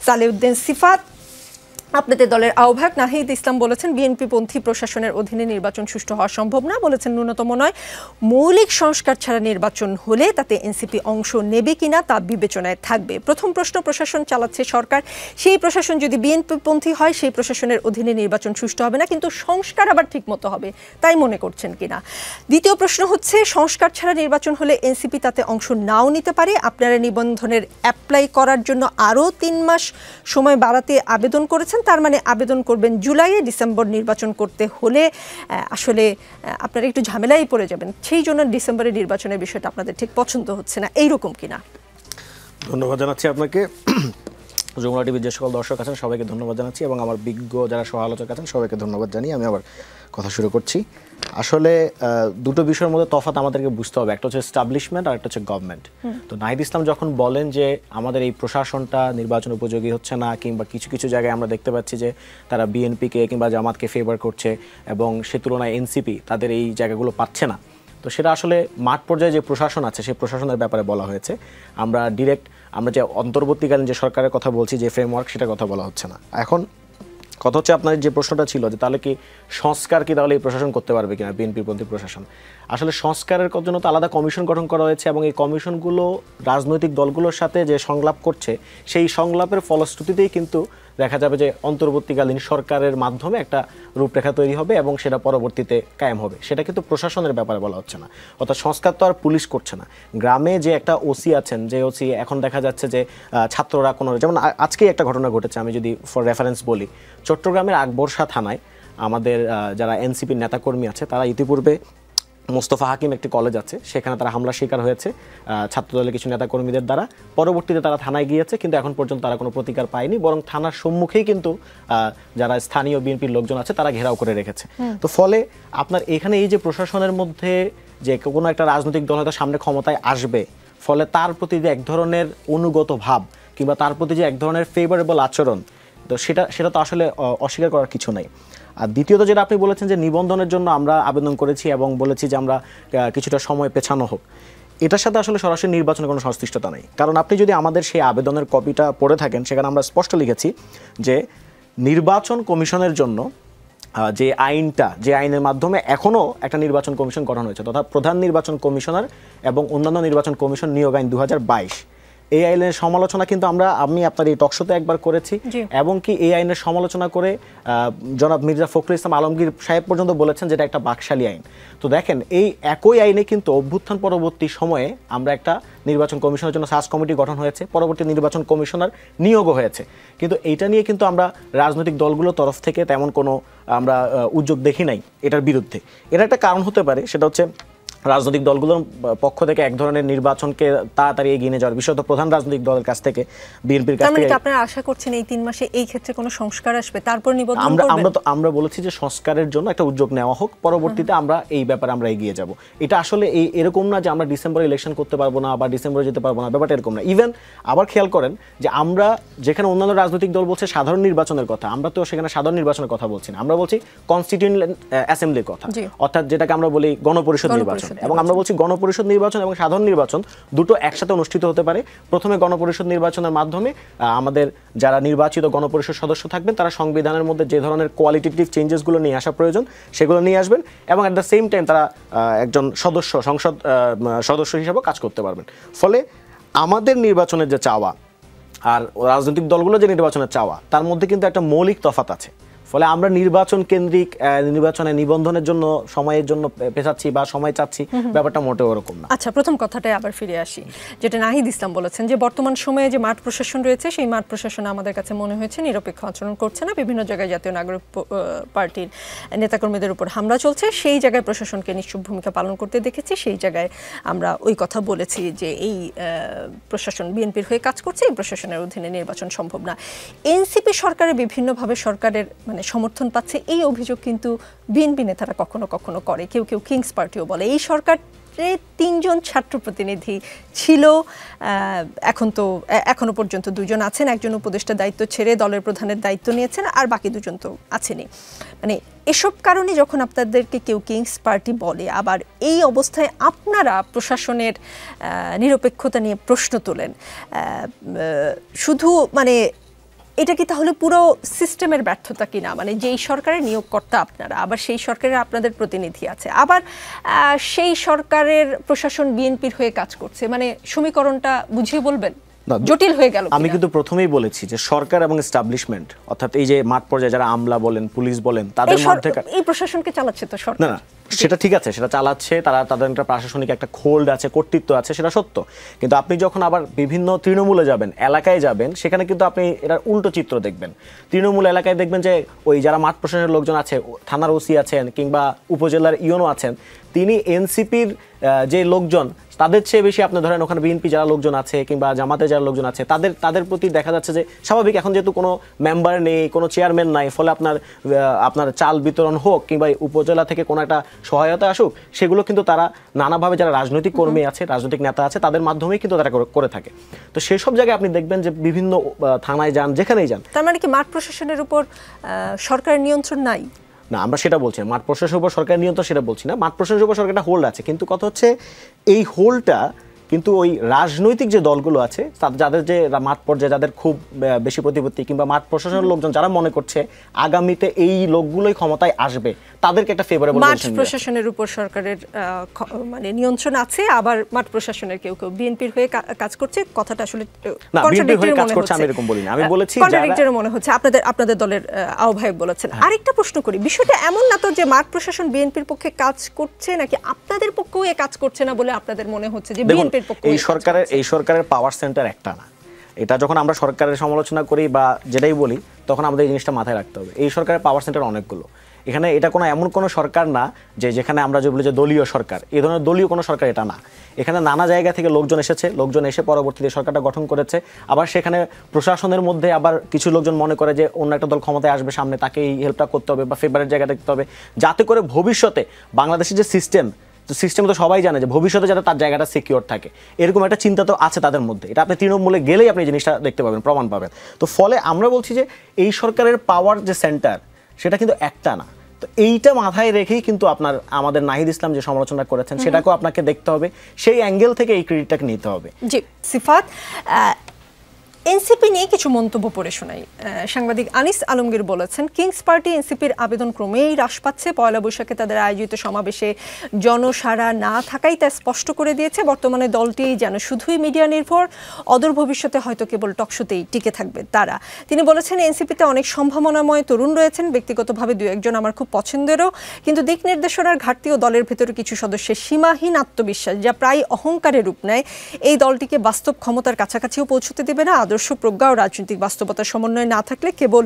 সালেউদ্দিন সিফাত, আপনাদের দলের আহ্বায়ক নাহিদ ইসলাম বলেছেন বিএনপিপন্থী প্রশাসনের অধীনে নির্বাচন সুষ্ঠু হওয়া সম্ভব না, বলেছেন ন্যূনতম নয়, মৌলিক সংস্কার ছাড়া নির্বাচন হলে তাতে এনসিপি অংশ নেবে কিনা তা বিবেচনায় থাকবে। প্রথম প্রশ্ন, প্রশাসন চালাচ্ছে সরকার, সেই প্রশাসন যদি বিএনপিপন্থী হয় সেই প্রশাসনের অধীনে নির্বাচন সুষ্ঠু হবে না, কিন্তু সংস্কার আবার ঠিকমতো হবে তাই মনে করছেন কিনা। দ্বিতীয় প্রশ্ন হচ্ছে, সংস্কার ছাড়া নির্বাচন হলে এনসিপি তাতে অংশ নাও নিতে পারে, আপনারা নিবন্ধনের অ্যাপ্লাই করার জন্য আরও 3 মাস সময় বাড়াতে আবেদন করেছেন, তার মানে আবেদন করবেন জুলাইয়ে, ডিসেম্বর নির্বাচন করতে হলে আসলে আপনারা একটু ঝামেলাই পড়ে যাবেন, সেই জন্য ডিসেম্বরে নির্বাচনের বিষয়টা আপনাদের ঠিক পছন্দ হচ্ছে না, এইরকম কিনা? ধন্যবাদ জানাচ্ছি আপনাকে, যমুনা টিভির যে সকল দর্শক আছেন সবাইকে ধন্যবাদ জানাচ্ছি এবং আমার বিজ্ঞ যারা সহ আলোচক আছেন সবাইকে ধন্যবাদ জানিয়ে আমি আবার কথা শুরু করছি। আসলে দুটো বিষয়ের মধ্যে তফাৎ আমাদেরকে বুঝতে হবে, একটা হচ্ছে এস্টাবলিশমেন্ট আর একটা হচ্ছে গভর্নমেন্ট। তো নাহিদ ইসলাম যখন বলেন যে আমাদের এই প্রশাসনটা নির্বাচন উপযোগী হচ্ছে না, কিংবা কিছু কিছু জায়গায় আমরা দেখতে পাচ্ছি যে তারা বিএনপিকে কিংবা জামাতকে ফেভার করছে এবং সে তুলনায় এনসিপি তাদের এই জায়গাগুলো পাচ্ছে না, তো সেটা আসলে মাঠ পর্যায়ে যে প্রশাসন আছে সেই প্রশাসনের ব্যাপারে বলা হয়েছে। আমরা যে অন্তর্বর্তীকালীন যে সরকারের কথা বলছি, যে ফ্রেমওয়ার্ক, সেটার কথা বলা হচ্ছে না। এখন কথা হচ্ছে আপনার যে প্রশ্নটা ছিল যে তাহলে কি সংস্কার কি তাহলে এই প্রশাসন করতে পারবে কিনা, বিএনপিপন্থী প্রশাসন। আসলে সংস্কারের জন্য তো আলাদা কমিশন গঠন করা হয়েছে এবং এই কমিশনগুলো রাজনৈতিক দলগুলোর সাথে যে সংলাপ করছে সেই সংলাপের ফলশ্রুতিতেই কিন্তু দেখা যাবে যে অন্তর্বর্তীকালীন সরকারের মাধ্যমে একটা রূপরেখা তৈরি হবে এবং সেটা পরবর্তীতে কায়েম হবে। সেটা কিন্তু প্রশাসনের ব্যাপারে বলা হচ্ছে না, অর্থাৎ সংস্কার তো আর পুলিশ করছে না। গ্রামে যে একটা ওসি আছেন, যে ওসি এখন দেখা যাচ্ছে যে ছাত্ররা কোনো, যেমন আজকেই একটা ঘটনা ঘটেছে, আমি যদি ফর রেফারেন্স বলি, চট্টগ্রামের আকবরশাহ থানায় আমাদের যারা এনসিপির নেতাকর্মী আছে তারা ইতিপূর্বে মোস্তফা হাকিম একটি কলেজ আছে, সেখানে তারা হামলার শিকার হয়েছে ছাত্রদলের কিছু নেতাকর্মীদের দ্বারা। পরবর্তীতে তারা থানায় গিয়েছে, কিন্তু এখন পর্যন্ত তারা কোনো প্রতিকার পায়নি, বরং থানার সম্মুখেই কিন্তু যারা স্থানীয় বিএনপির লোকজন আছে তারা ঘেরাও করে রেখেছে। তো ফলে আপনার এখানে এই যে প্রশাসনের মধ্যে যে কোনো একটা রাজনৈতিক দল হয়তো সামনে ক্ষমতায় আসবে, ফলে তার প্রতি যে এক ধরনের অনুগত ভাব কিংবা তার প্রতি যে এক ধরনের ফেভারেবল আচরণ, তো সেটা তো আসলে অস্বীকার করার কিছু নাই। আর দ্বিতীয়ত যেটা আপনি বলেছেন যে নিবন্ধনের জন্য আমরা আবেদন করেছি এবং বলেছি যে আমরা কিছুটা সময় পেছানো হোক, এটার সাথে আসলে সরাসরি নির্বাচনের কোনো সংশ্লিষ্টতা নেই। কারণ আপনি যদি আমাদের সেই আবেদনের কপিটা পড়ে থাকেন, সেখানে আমরা স্পষ্ট লিখেছি যে নির্বাচন কমিশনের জন্য যে আইনের মাধ্যমে এখনও একটা নির্বাচন কমিশন গঠন হয়েছে, তথা প্রধান নির্বাচন কমিশনার এবং অন্যান্য নির্বাচন কমিশন নিয়োগ আইন 2022, এই আইনের সমালোচনা কিন্তু আমি আপনার এই টকশোতে একবার করেছি, এবং কি এই আইনের সমালোচনা করে জনাব মির্জা ফখরুল ইসলাম আলমগীর সাহেব পর্যন্ত বলেছেন যেটা একটা বাকশালী আইন। তো দেখেন, এই একই আইনে কিন্তু অভ্যুত্থান পরবর্তী সময়ে আমরা একটা নির্বাচন কমিশনের জন্য সার্চ কমিটি গঠন হয়েছে, পরবর্তী নির্বাচন কমিশনার নিয়োগও হয়েছে, কিন্তু এইটা নিয়ে কিন্তু আমরা রাজনৈতিক দলগুলোর তরফ থেকে তেমন কোনো আমরা উদ্যোগ দেখি নাই এটার বিরুদ্ধে। এটা একটা কারণ হতে পারে, সেটা হচ্ছে রাজনৈতিক দলগুলোর পক্ষ থেকে এক ধরনের নির্বাচনকে তাড়াতাড়ি এগিয়ে নিয়ে যাওয়ার, বিশেষত প্রধান রাজনৈতিক দলের কাছ থেকে, বিএনপির কাছ থেকে। আপনারা আশা করছেন এই 3 মাসে এই ক্ষেত্রে কোনো সংস্কার আসবে, তারপর নিবন্ধন আমরা বলেছি যে সংস্কারের জন্য একটা উদ্যোগ নেওয়া হোক, পরবর্তীতে আমরা এই ব্যাপারে আমরা এগিয়ে যাব। এটা আসলে এরকম না যে আমরা ডিসেম্বরে ইলেকশন করতে পারবো না বা ডিসেম্বরে যেতে পারবো না, ব্যাপারটা এরকম না। ইভেন আবার খেয়াল করেন যে আমরা যেখানে অন্যান্য রাজনৈতিক দল বলছে সাধারণ নির্বাচনের কথা, আমরা তো সেখানে সাধারণ নির্বাচনের কথা বলছি না, আমরা বলছি কনস্টিটিউয়েন্ট অ্যাসেম্বলির কথা, অর্থাৎ যেটাকে আমরা বলি গণপরিষদ নির্বাচন। এবং আমরা বলছি গণপরিষদ নির্বাচন এবং সাধারণ নির্বাচন দুটো একসাথে অনুষ্ঠিত হতে পারে। প্রথমে গণপরিষদ নির্বাচনের মাধ্যমে আমাদের যারা নির্বাচিত গণপরিষদ সদস্য থাকবেন তারা সংবিধানের মধ্যে যে ধরনের কোয়ালিটেটিভ চেঞ্জেসগুলো নিয়ে আসা প্রয়োজন সেগুলো নিয়ে আসবেন, এবং অ্যাট দ্য সেম টাইম তারা একজন সংসদ সদস্য হিসেবে কাজ করতে পারবেন। ফলে আমাদের নির্বাচনের যে চাওয়া আর রাজনৈতিক দলগুলো যে নির্বাচনের চাওয়া, তার মধ্যে কিন্তু একটা মৌলিক তফাৎ আছে। ফলে আমরা নির্বাচন কেন্দ্রিক নির্বাচনে নিবন্ধনের জন্য সময়ের জন্য পেছাচ্ছি বা সময় চাচ্ছি, ব্যাপারটা মোটেও এরকম না। আচ্ছা, প্রথম কথাটায় আবার ফিরে আসি, যেটা নাহিদ ইসলাম বলেছেন যে বর্তমান সময়ে যে মাঠ প্রশাসন রয়েছে সেই মাঠ প্রশাসন আমাদের কাছে মনে হয়েছে নিরপেক্ষ আচরণ করছে না, বিভিন্ন জায়গায় জাতীয় নাগরিক পার্টির নেতাকর্মীদের উপর হামলা চলছে, সেই জায়গায় প্রশাসনকে নিশ্চুপ ভূমিকা পালন করতে দেখেছি, সেই জায়গায় আমরা ওই কথা বলেছি যে এই প্রশাসন বিএনপির হয়ে কাজ করছে, এই প্রশাসনের অধীনে নির্বাচন সম্ভব না। এনসিপি সরকারের বিভিন্নভাবে সরকারের সমর্থন পাচ্ছে, এই অভিযোগ কিন্তু বিএনপি নেতারা কখনো কখনো করে, কেউ কেউ কিংস পার্টিও বলে। এই সরকার 3 জন ছাত্র প্রতিনিধি ছিল, এখনো পর্যন্ত 2 জন আছেন, একজন উপদেষ্টা দায়িত্ব ছেড়ে দলের প্রধানের দায়িত্ব নিয়েছেন, আর বাকি 2 জন তো আছেনই। মানে এসব কারণে যখন আপনাদেরকে কেউ কিংস পার্টি বলে, আবার এই অবস্থায় আপনারা প্রশাসনের নিরপেক্ষতা নিয়ে প্রশ্ন তোলেন, শুধু মানে এটা কি তাহলে পুরো সিস্টেমের ব্যর্থতা কিনা, মানে যেই সরকারের নিয়োগকর্তা আপনারা, আবার সেই সরকারের আপনাদের প্রতিনিধি আছে, আবার সেই সরকারের প্রশাসন বিএনপির হয়ে কাজ করছে, মানে সমীকরণটা বুঝিয়ে বলবেন, জটিল হয়ে গেল। আমি কিন্তু প্রথমেই বলেছি যে সরকার এবং এস্টাবলিশমেন্ট, অর্থাৎ এই যে মাঠ পর্যায়ে যারা আমলা বলেন, পুলিশ বলেন, তাদের মধ্যে এই প্রশাসনকে চালাচ্ছে তো সরকার। না, সেটা ঠিক আছে, সেটা চালাচ্ছে তারা, তাদের একটা প্রশাসনিক একটা খোল্ড আছে, কর্তৃত্ব আছে, সেটা সত্য। কিন্তু আপনি যখন আবার বিভিন্ন তৃণমূলে যাবেন, এলাকায় যাবেন, সেখানে কিন্তু আপনি এটার উল্টো চিত্র দেখবেন। তৃণমূল এলাকায় দেখবেন যে ওই যারা মাঠ প্রশাসনের লোকজন আছে, থানার ওসি আছেন কিংবা উপজেলার ইউনো আছেন, তিনি এনসিপির যে লোকজন তাদের চেয়ে বেশি আপনি ধরেন ওখানে বিএনপি যারা লোকজন আছে কিংবা জামাতে যারা লোকজন আছে তাদের প্রতি দেখা যাচ্ছে যে স্বাভাবিক, এখন যেহেতু কোনো মেম্বার নেই, কোনো চেয়ারম্যান নাই, ফলে আপনার চাল বিতরণ হোক কিংবা উপজেলা থেকে কোনো একটা সহায়তা আসুক, সেগুলো কিন্তু তারা নানাভাবে যারা রাজনৈতিক কর্মী আছে, রাজনৈতিক নেতা আছে, তাদের মাধ্যমেই কিন্তু তারা করে থাকে। তো সেসব জায়গায় আপনি দেখবেন যে বিভিন্ন থানায় যান, যেখানেই যান, তার মানে কি মাঠ প্রশাসনের উপর সরকারের নিয়ন্ত্রণ নাই? না, আমরা সেটা বলছি, মাঠ প্রশাসনের উপর সরকার নিয়ন্ত্রণ সেটা বলছি না, মাঠ প্রশাসনের উপর সরকার একটা হোল্ড আছে। কিন্তু কথা হচ্ছে এই হোল্ডটা কিন্তু ওই রাজনৈতিক যে দলগুলো আছে, যাদের যে মাঠ পর্যায়ে যাদের খুব বেশি প্রতিপত্তি কিংবা মাঠ প্রশাসনের লোকজন যারা মনে করছে আগামীতে এই লোকগুলোই ক্ষমতায় আসবে, তাদেরকে একটা ফেভারেবল মাঠ প্রশাসনের উপর সরকারের মানে নিয়ন্ত্রণ আছে, আবার মাঠ প্রশাসনের কেউ কেউ বিএনপির হয়ে কাজ করছে। কথাটা আসলে না, বিএনপির হয়ে কাজ করছে আমি এরকম বলি না, আমি বলেছি কন্ট্রাডিক্টরি মনে হচ্ছে, আপনাদের দলের আহ্বায়ক বলেছেন। আরেকটা প্রশ্ন করি, বিষয়টা এমন না তো যে মাঠ প্রশাসন বিএনপির পক্ষে কাজ করছে নাকি আপনাদের পক্ষেও কাজ করছে না বলে আপনাদের মনে হচ্ছে যে বিএনপির পক্ষে? এই সরকারের পাওয়ার সেন্টার একটা না, এটা যখন আমরা সরকারের সমালোচনা করি বা যেটাই বলি তখন আমাদের এই জিনিসটা মাথায় রাখতে হবে। এই সরকারের পাওয়ার সেন্টার অনেকগুলো, এখানে এটা কোনো এমন কোনো সরকার না যে যেখানে আমরা যে বলি যে দলীয় সরকার, এই ধরনের দলীয় কোনো সরকার এটা না। এখানে নানা জায়গা থেকে লোকজন এসেছে, লোকজন এসে পরবর্তীতে সরকারটা গঠন করেছে। আবার সেখানে প্রশাসনের মধ্যে আবার কিছু লোকজন মনে করে যে অন্য একটা দল ক্ষমতায় আসবে সামনে, তাকে এই হেল্পটা করতে হবে বা ফেভারেট জায়গা দেখতে হবে, যাতে করে ভবিষ্যতে বাংলাদেশের যে সিস্টেম তো সবাই জানে যে ভবিষ্যতে যাতে তার জায়গাটা সিকিউর থাকে, এরকম একটা চিন্তা তো আছে তাদের মধ্যে। এটা আপনি তৃণমূলে গেলেই আপনি জিনিসটা দেখতে পাবেন, প্রমাণ পাবেন। তো ফলে আমরা বলছি যে এই সরকারের পাওয়ার যে সেন্টার সেটা কিন্তু একটা না। তো এইটা মাথায় রেখেই কিন্তু আমাদের নাহিদ ইসলাম যে সমালোচনা করেছেন সেটাকেও আপনাকে দেখতে হবে, সেই অ্যাঙ্গেল থেকে এই ক্রেডিটটাকে নিতে হবে। জি সিফাত, এনসিপি নিয়ে কিছু মন্তব্য পড়ে শোনাই। সাংবাদিক আনিস আলমগীর বলেছেন, কিংস পার্টি এনসিপির আবেদন ক্রমেই হ্রাস পাচ্ছে। পয়লা বৈশাখে তাদের আয়োজিত সমাবেশে জনসাড়া না থাকাই তা স্পষ্ট করে দিয়েছে। বর্তমানে দলটি যেন শুধুই মিডিয়া নির্ভর, অদূর ভবিষ্যতে হয়তো কেবল টকশোতেই টিকে থাকবে তারা। তিনি বলেছেন, এনসিপিতে অনেক সম্ভাবনাময় তরুণ রয়েছেন, ব্যক্তিগতভাবে দু একজন আমার খুব পছন্দেরও, কিন্তু দিক নির্দেশনার ঘাটতি ও দলের ভেতরে কিছু সদস্যের সীমাহীন আত্মবিশ্বাস যা প্রায় অহংকারের রূপ নেয় এই দলটিকে বাস্তব ক্ষমতার কাছাকাছিও পৌঁছতে দেবে না। আদর্শ, প্রজ্ঞা ও রাজনৈতিক বাস্তবতার সমন্বয় না থাকলে কেবল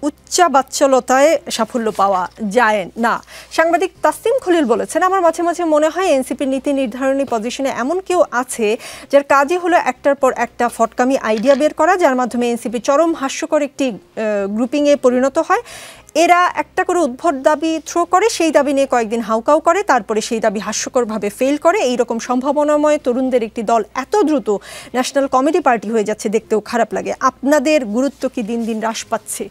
উচ্চাবাচ্যলতায় সাফল্য পাওয়া যায় না। সাংবাদিক তাসনিম খলিল বলেছেন, আমার মাঝে মাঝে মনে হয় এনসিপির নীতি নির্ধারণী পজিশনে এমন কেউ আছে যার কাজই হলো একটার পর একটা ফটকামি আইডিয়া বের করা, যার মাধ্যমে এনসিপি চরম হাস্যকর একটি গ্রুপিংয়ে পরিণত হয়। এরা একটা করে উদ্ভট দাবি থ্রো করে, সেই দাবি নিয়ে কয়েকদিন হাউকাউ করে, তারপরে সেই দাবি হাস্যকরভাবে ফেল করে। এইরকম সম্ভাবনাময় তরুণদের একটি দল এত দ্রুত ন্যাশনাল কমেডি পার্টি হয়ে যাচ্ছে, দেখতেও খারাপ লাগে। আপনাদের গুরুত্ব কি দিন দিন হ্রাস পাচ্ছে?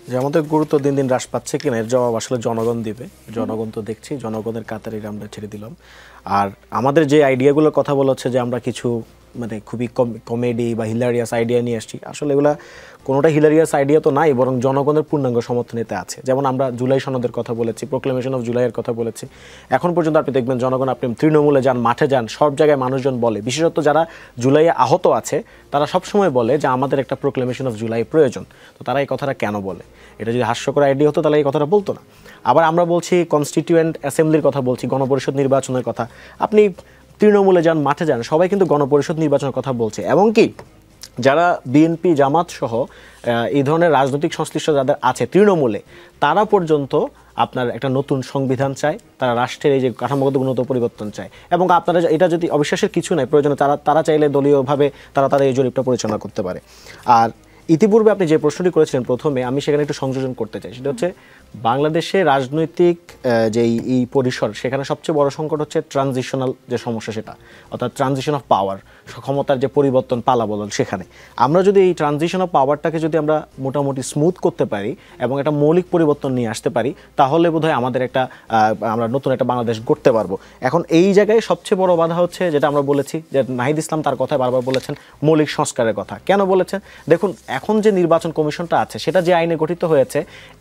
যে আমাদের গুরুত্ব দিন দিন হ্রাস পাচ্ছে কিনা এর জবাব আসলে জনগণ দিবে। জনগণ তো দেখছি, জনগণের কাতারে আমরা ছেড়ে দিলাম। আর আমাদের যে আইডিয়াগুলোর কথা বলা হচ্ছে যে আমরা কিছু মানে খুবই কমেডি বা হিলারিয়াস আইডিয়া নিয়ে আসছি, আসলে এগুলা কোনোটা হিলারিয়াস আইডিয়া তো নাই, বরং জনগণের পূর্ণাঙ্গ সমর্থন এতে আছে। যেমন আমরা জুলাই সনদের কথা বলেছি, প্রোক্লেমেশন অফ জুলাইয়ের কথা বলেছি। এখন পর্যন্ত আপনি দেখবেন জনগণ, আপনি তৃণমূলে যান, মাঠে যান, সব জায়গায় মানুষজন বলে, বিশেষত যারা জুলাইয়ে আহত আছে তারা সবসময় বলে যে আমাদের একটা প্রোক্লেমেশন অফ জুলাই প্রয়োজন। তো তারা এই কথাটা কেন বলে? এটা যদি হাস্যকর আইডিয়া হতো তাহলে এই কথাটা বলতো না। আবার আমরা বলছি কনস্টিটিউয়েন্ট অ্যাসেম্বলির কথা বলছি, গণপরিষদ নির্বাচনের কথা। আপনি তৃণমূলে যান, মাঠে যান, সবাই কিন্তু গণপরিষদ নির্বাচনের কথা বলছে। এবং কি যারা বিএনপি, জামাত সহ এই ধরনের রাজনৈতিক সংশ্লিষ্ট যাদের আছে তৃণমূলে, তারা পর্যন্ত আপনার একটা নতুন সংবিধান চায়, তারা রাষ্ট্রের এই যে কাঠামোগত উন্নত পরিবর্তন চায়। এবং আপনারা এটা যদি অবিশ্বাসের কিছু নাই, প্রয়োজনে তারা চাইলে দলীয়ভাবে তারা এই জরিপটা পরিচালনা করতে পারে। আর ইতিপূর্বে আপনি যে প্রশ্নটি করেছিলেন প্রথমে, আমি সেখানে একটু সংযোজন করতে চাই। সেটা হচ্ছে বাংলাদেশে রাজনৈতিক যে এই পরিসর, সেখানে সবচেয়ে বড় সংকট হচ্ছে ট্রানজিশনাল যে সমস্যা, সেটা অর্থাৎ ট্রানজিশন অফ পাওয়ার, ক্ষমতার যে পরিবর্তন, পালাবদল। সেখানে আমরা যদি এই ট্রানজিশন অফ পাওয়ারটাকে যদি আমরা মোটামুটি স্মুথ করতে পারি এবং একটা মৌলিক পরিবর্তন নিয়ে আসতে পারি, তাহলে বোধহয় আমাদের একটা আমরা নতুন একটা বাংলাদেশ গড়তে পারবো। এখন এই জায়গায় সবচেয়ে বড় বাধা হচ্ছে, যেটা আমরা বলেছি, যে নাহিদ ইসলাম তার কথায় বারবার বলেছেন মৌলিক সংস্কারের কথা। কেন বলেছেন? দেখুন, এখন যে নির্বাচন কমিশনটা আছে, সেটা যে আইনে গঠিত হয়েছে,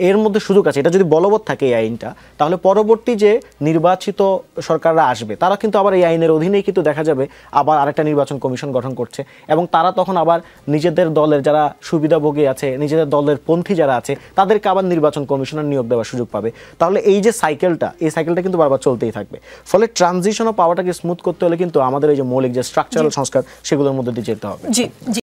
এর মধ্যে সুযোগ আছে, এটা যদি বলবৎ থাকে এই আইনটা, তাহলে পরবর্তী যে নির্বাচিত সরকাররা আসবে, তারা কিন্তু আবার এই আইনের অধীনেই কিন্তু দেখা যাবে আবার আরেকটা নির্বাচন কমিশন গঠন করছে, এবং তারা তখন আবার নিজেদের দলের যারা সুবিধাভোগী আছে, নিজেদের দলের পন্থী যারা আছে, তাদেরকে আবার নির্বাচন কমিশনের নিয়োগ দেওয়ার সুযোগ পাবে। তাহলে এই যে সাইকেলটা, এই সাইকেলটা কিন্তু বারবার চলতেই থাকবে। ফলে ট্রানজিশন ও পাওয়াটাকে স্মুথ করতে হলে কিন্তু আমাদের এই যে মৌলিক যে স্ট্রাকচারাল সংস্কার, সেগুলোর মধ্যে দিয়ে যেতে হবে। জি জি।